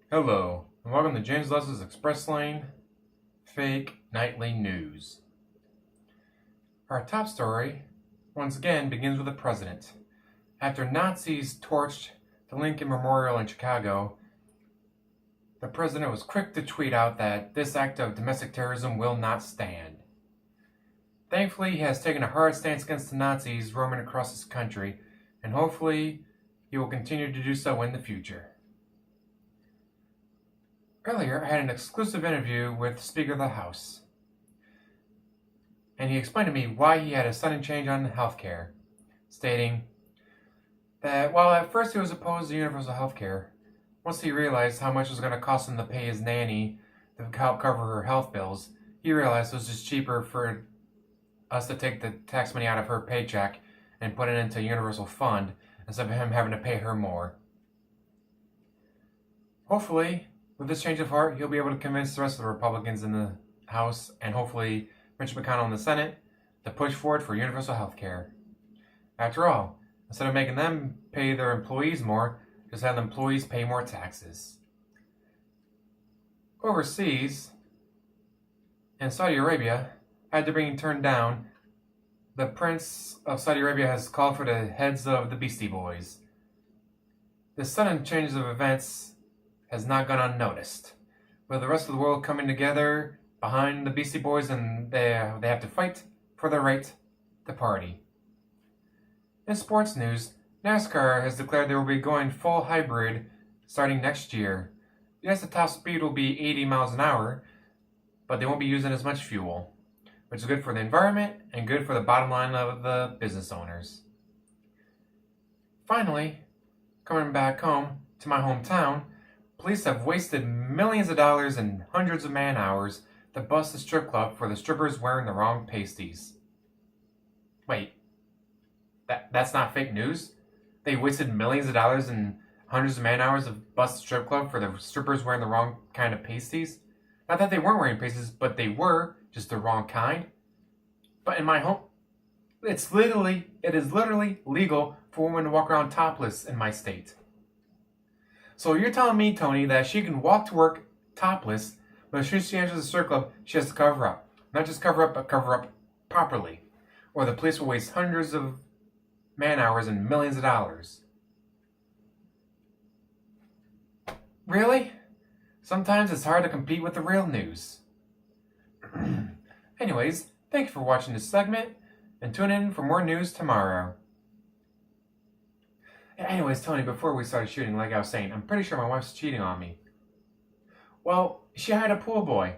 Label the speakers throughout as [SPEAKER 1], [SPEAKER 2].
[SPEAKER 1] Hello, and welcome to James Leslie's Express Lane Fake Nightly News. Our top story, once again, begins with the president. After Nazis torched the Lincoln Memorial in Chicago, the president was quick to tweet out that this act of domestic terrorism will not stand. Thankfully, he has taken a hard stance against the Nazis roaming across his country, and hopefully he will continue to do so in the future. Earlier, I had an exclusive interview with Speaker of the House, and he explained to me why he had a sudden change on healthcare, stating that while at first he was opposed to universal healthcare, once he realized how much it was going to cost him to pay his nanny to help cover her health bills, he realized it was just cheaper for us to take the tax money out of her paycheck and put it into a universal fund instead of him having to pay her more. Hopefully, with this change of heart, he'll be able to convince the rest of the Republicans in the House and hopefully Mitch McConnell in the Senate to push forward for universal health care. After all, instead of making them pay their employees more, just have the employees pay more taxes. Overseas, in Saudi Arabia, after being turned down, the Prince of Saudi Arabia has called for the heads of the Beastie Boys. This sudden change of events has not gone unnoticed, with the rest of the world coming together behind the Beastie Boys, and they have to fight for the right to party. In sports news, NASCAR has declared they will be going full hybrid starting next year. Yes, the top speed will be 80 miles an hour, but they won't be using as much fuel, which is good for the environment and good for the bottom line of the business owners. Finally, coming back home to my hometown, police have wasted millions of dollars and hundreds of man hours to bust a strip club for the strippers wearing the wrong pasties. Wait, that's not fake news? They wasted millions of dollars and hundreds of man hours to bust a strip club for the strippers wearing the wrong kind of pasties? Not that they weren't wearing pasties, but they were, just the wrong kind. But in my home, it is literally legal for women to walk around topless in my state. So you're telling me, Tony, that she can walk to work topless, but as soon as she enters the strip club, she has to cover up. Not just cover up, but cover up properly. Or the police will waste hundreds of man hours and millions of dollars. Really? Sometimes it's hard to compete with the real news. Anyways, thank you for watching this segment, and tune in for more news tomorrow. Anyways, Tony, before we started shooting, like I was saying, I'm pretty sure my wife's cheating on me. Well, she hired a pool boy.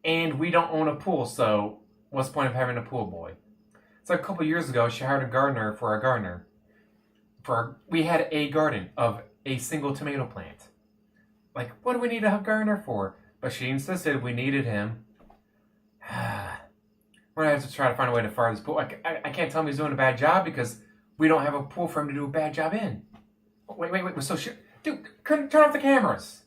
[SPEAKER 1] And we don't own a pool, so what's the point of having a pool boy? It's like a couple years ago, she hired a gardener for a gardener. We had a garden of a single tomato plant. Like, what do we need a gardener for? But she insisted we needed him. We're going to have to try to find a way to fire this pool. I can't tell him he's doing a bad job because we don't have a pool for him to do a bad job in. Wait. So, dude, turn off the cameras.